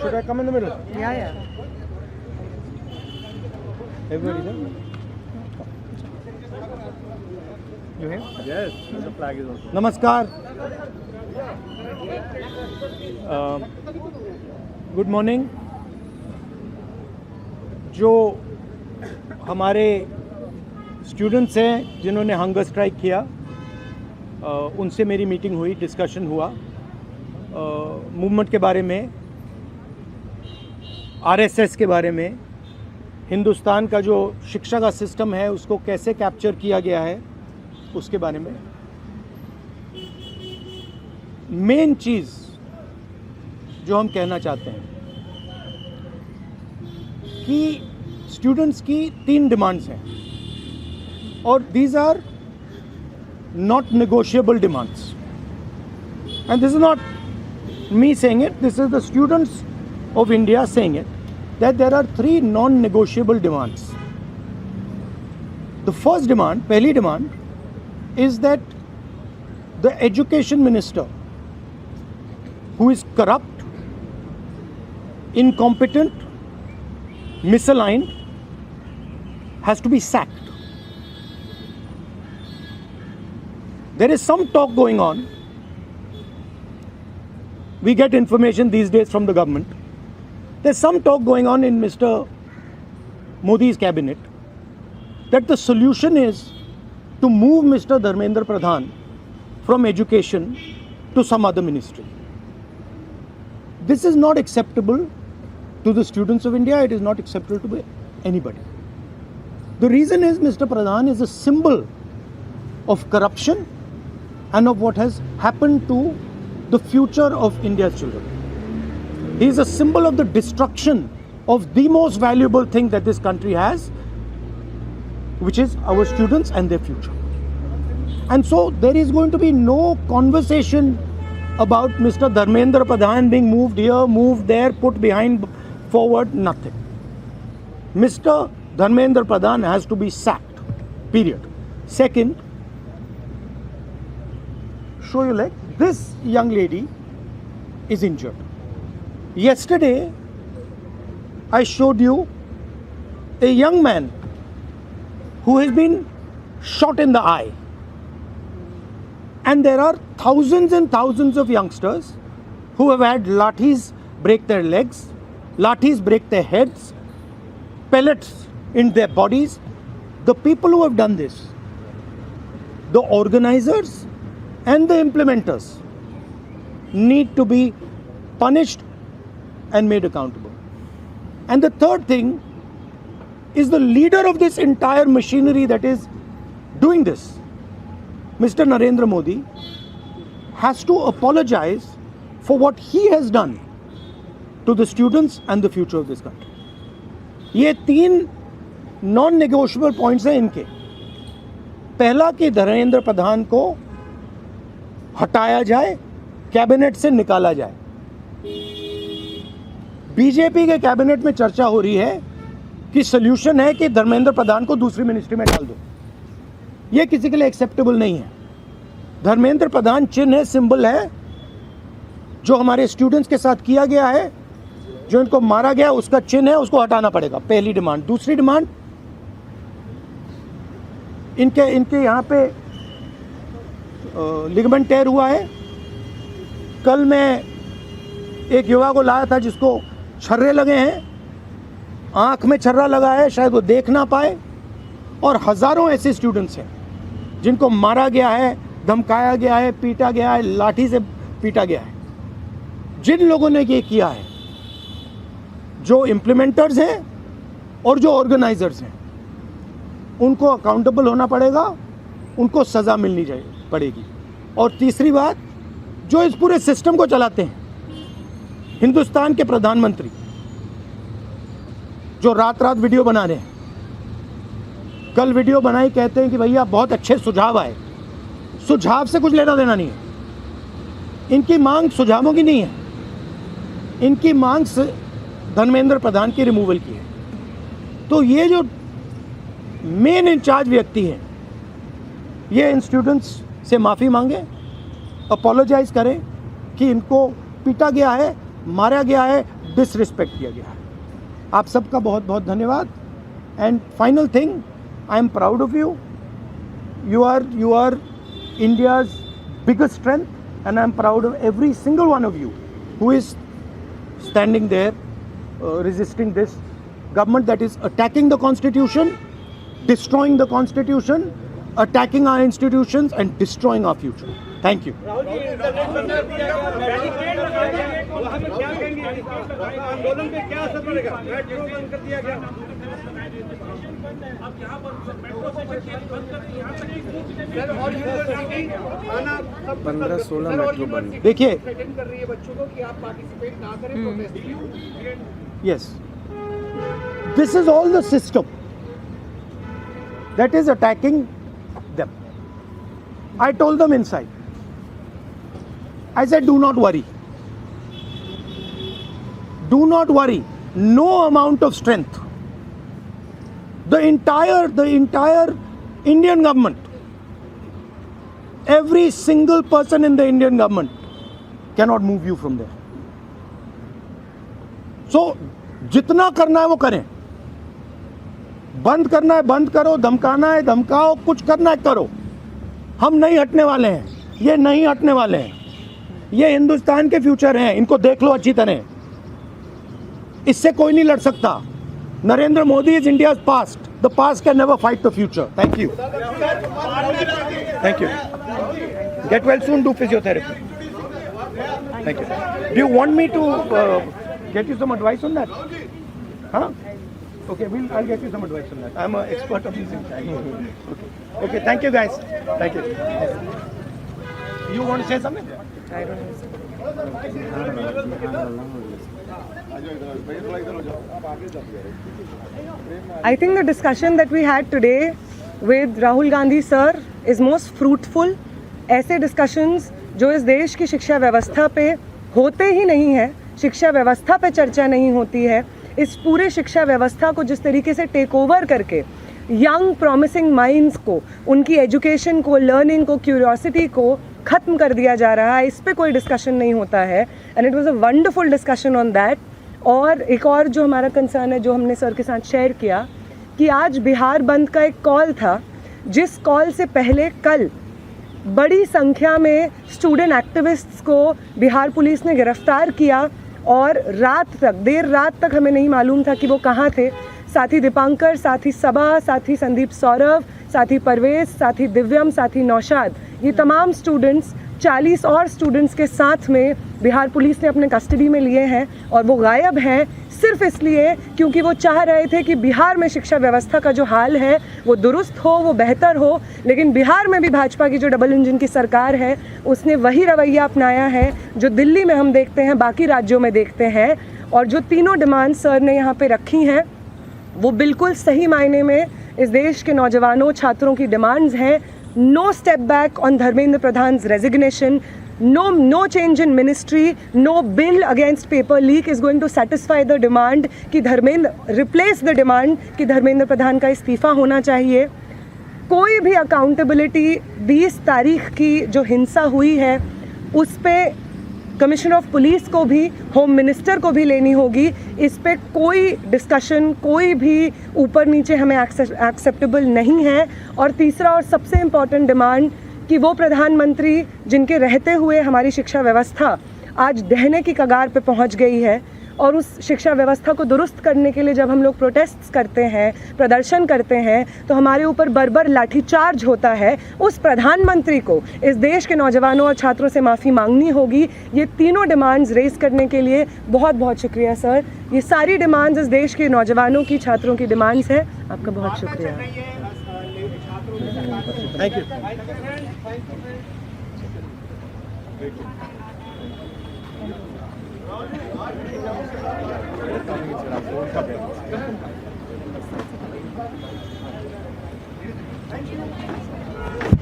Should I come in the middle? Yeah. Everybody there? You here? Yes, the flag is also. नमस्कार. Good morning. जो हमारे students हैं जिन्होंने hunger strike किया, उनसे मेरी मीटिंग हुई, डिस्कशन हुआ मूवमेंट के बारे में, आरएसएस के बारे में, हिंदुस्तान का जो शिक्षा का सिस्टम है उसको कैसे कैप्चर किया गया है उसके बारे में. मेन चीज़ जो हम कहना चाहते हैं कि स्टूडेंट्स की 3 डिमांड्स हैं और these are not negotiable demands. And this is not me saying it, this is the students of India saying it, that there are 3 non-negotiable demands. The first demand, pehli demand, is that the education minister, who is corrupt, incompetent, misaligned, has to be sacked. There is some talk going on. We get information these days from the government. There's some talk going on in Mr. Modi's cabinet that the solution is to move Mr. Dharmendra Pradhan from education to some other ministry. This is not acceptable to the students of India. It is not acceptable to anybody. The reason is Mr. Pradhan is a symbol of corruption and of what has happened to the future of India's children. He is a symbol of the destruction of the most valuable thing that this country has, which is our students and their future. And so there is going to be no conversation about Mr. Dharmendra Pradhan being moved here, moved there, put behind, forward, nothing. Mr. Dharmendra Pradhan has to be sacked, period. Second, show your leg. This young lady is injured. Yesterday, I showed you a young man who has been shot in the eye. And there are thousands and thousands of youngsters who have had lathis break their legs, lathis break their heads, pellets in their bodies. The people who have done this, the organizers and the implementers, need to be punished and made accountable. And the third thing is the leader of this entire machinery that is doing this, Mr. Narendra Modi, has to apologize for what he has done to the students and the future of this country. ये 3 non-negotiable points हैं इनके. पहला कि धर्मेंद्र प्रधान को हटाया जाए, cabinet से निकाला जाए. बीजेपी के कैबिनेट में चर्चा हो रही है कि सॉल्यूशन है कि धर्मेंद्र प्रधान को दूसरी मिनिस्ट्री में डाल दो. यह किसी के लिए एक्सेप्टेबल नहीं है. धर्मेंद्र प्रधान चिन्ह है, सिंबल है, जो हमारे स्टूडेंट्स के साथ किया गया है, जो इनको मारा गया उसका चिन्ह है, उसको हटाना पड़ेगा. पहली डिमांड. दूसरी डिमांड, इनके यहाँ पे लिगामेंट टेयर हुआ है. कल मैं एक युवा को लाया था जिसको छर्रे लगे हैं, आंख में छर्रा लगा है, शायद वो देख ना पाए. और हज़ारों ऐसे स्टूडेंट्स हैं जिनको मारा गया है, धमकाया गया है, पीटा गया है, लाठी से पीटा गया है. जिन लोगों ने ये किया है, जो इम्प्लीमेंटर्स हैं और जो ऑर्गेनाइजर्स हैं, उनको अकाउंटेबल होना पड़ेगा, उनको सज़ा मिलनी पड़ेगी. और तीसरी बात, जो इस पूरे सिस्टम को चलाते हैं, हिंदुस्तान के प्रधानमंत्री, जो रात रात वीडियो बना रहे हैं, कल वीडियो बनाई, कहते हैं कि भैया बहुत अच्छे सुझाव आए. सुझाव से कुछ लेना देना नहीं है. इनकी मांग सुझावों की नहीं है, इनकी मांग धर्मेंद्र प्रधान की रिमूवल की है. तो ये जो मेन इंचार्ज व्यक्ति हैं, ये इन स्टूडेंट्स से माफ़ी मांगे, अपोलोजाइज करें कि इनको पीटा गया है, मारा गया है, डिसरिस्पेक्ट किया गया है। आप सबका बहुत बहुत धन्यवाद। And final thing, I am proud of you. You are India's biggest strength, and I am proud of every single one of you who is standing there resisting this government that is attacking the constitution, destroying the constitution, attacking our institutions and destroying our future. Thank you. आंदोलन पे क्या असर पड़ेगा? Metro बंद कर दिया गया। अब यहाँ पर मेट्रो स्टेशन बंद कर दी, यहाँ तक कि सर और यूनिवर्सिटी आना 15-16 मेट्रो बंद। देखिए, थ्रेटन कर रही है बच्चों को कि आप पार्टिसिपेट ना करें protest. yes, this is all the system that is attacking them. I told them inside. I said, do not worry. Do not worry. No amount of strength. The entire Indian government, every single person in the Indian government cannot move you from there. So, जितना करना है वो करें। बंद करना है बंद करो, धमकाना है धमकाओ, कुछ करना है करो। हम नहीं हटने वाले हैं, ये नहीं हटने वाले हैं। ये हिंदुस्तान के फ्यूचर हैं, इनको देख लो अच्छी तरह। इससे कोई नहीं लड़ सकता। Narendra Modi is India's past. The past can never fight the future. Thank you, thank you. Get well soon, do physiotherapy. Thank you. Do you want me to get you some advice on that? Huh? Okay, I'll get you some advice on that. I'm an expert of these things. Okay, thank you guys. Thank you. You want to say something? I don't know. I think the discussion that we had today with Rahul Gandhi sir is most fruitful. ऐसे discussions जो इस देश की शिक्षा व्यवस्था पे होते ही नहीं है, शिक्षा व्यवस्था पे चर्चा नहीं होती है, इस पूरे शिक्षा व्यवस्था को जिस तरीके से टेक ओवर करके यंग प्रॉमिसिंग माइंड्स को, उनकी एजुकेशन को, लर्निंग को, क्यूरियोसिटी को ख़त्म कर दिया जा रहा है, इस पे कोई डिस्कशन नहीं होता है। And it was a wonderful discussion on that. और एक और जो हमारा कंसर्न है, जो हमने सर के साथ शेयर किया, कि आज बिहार बंद का एक कॉल था, जिस कॉल से पहले कल बड़ी संख्या में स्टूडेंट एक्टिविस्ट्स को बिहार पुलिस ने गिरफ्तार किया और रात तक, देर रात तक हमें नहीं मालूम था कि वो कहाँ थे। साथी दीपांकर, साथी सबा, साथी संदीप सौरभ, साथी परवेज, साथी दिव्यम, साथी नौशाद, ये तमाम स्टूडेंट्स 40 और स्टूडेंट्स के साथ में बिहार पुलिस ने अपने कस्टडी में लिए हैं और वो गायब हैं सिर्फ इसलिए क्योंकि वो चाह रहे थे कि बिहार में शिक्षा व्यवस्था का जो हाल है वो दुरुस्त हो, वो बेहतर हो। लेकिन बिहार में भी भाजपा की जो डबल इंजन की सरकार है उसने वही रवैया अपनाया है जो दिल्ली में हम देखते हैं, बाकी राज्यों में देखते हैं। और जो तीनों डिमांड सर ने यहाँ पे रखी हैं वो बिल्कुल सही मायने में इस देश के नौजवानों, छात्रों की डिमांड्स हैं। No step back on Dharmendra Pradhan's resignation, no change in ministry, no bill against paper leak is going to satisfy the demand कि धर्मेंद्र replace the demand कि धर्मेंद्र प्रधान का इस्तीफा होना चाहिए। कोई भी अकाउंटेबिलिटी 20 तारीख की जो हिंसा हुई है उस पे कमिश्नर ऑफ पुलिस को भी, होम मिनिस्टर को भी लेनी होगी। इस पे कोई डिस्कशन, कोई भी ऊपर नीचे हमें एक्सेप्टेबल नहीं है। और तीसरा और सबसे इम्पॉर्टेंट डिमांड कि वो प्रधानमंत्री जिनके रहते हुए हमारी शिक्षा व्यवस्था आज ढहने की कगार पे पहुंच गई है, और उस शिक्षा व्यवस्था को दुरुस्त करने के लिए जब हम लोग प्रोटेस्ट्स करते हैं, प्रदर्शन करते हैं, तो हमारे ऊपर बर्बर लाठीचार्ज होता है। उस प्रधानमंत्री को इस देश के नौजवानों और छात्रों से माफ़ी मांगनी होगी। ये तीनों डिमांड्स रेज़ करने के लिए बहुत बहुत शुक्रिया सर। ये सारी डिमांड्स इस देश के नौजवानों की, छात्रों की डिमांड्स हैं। आपका बहुत शुक्रिया। Thank you. Thank you.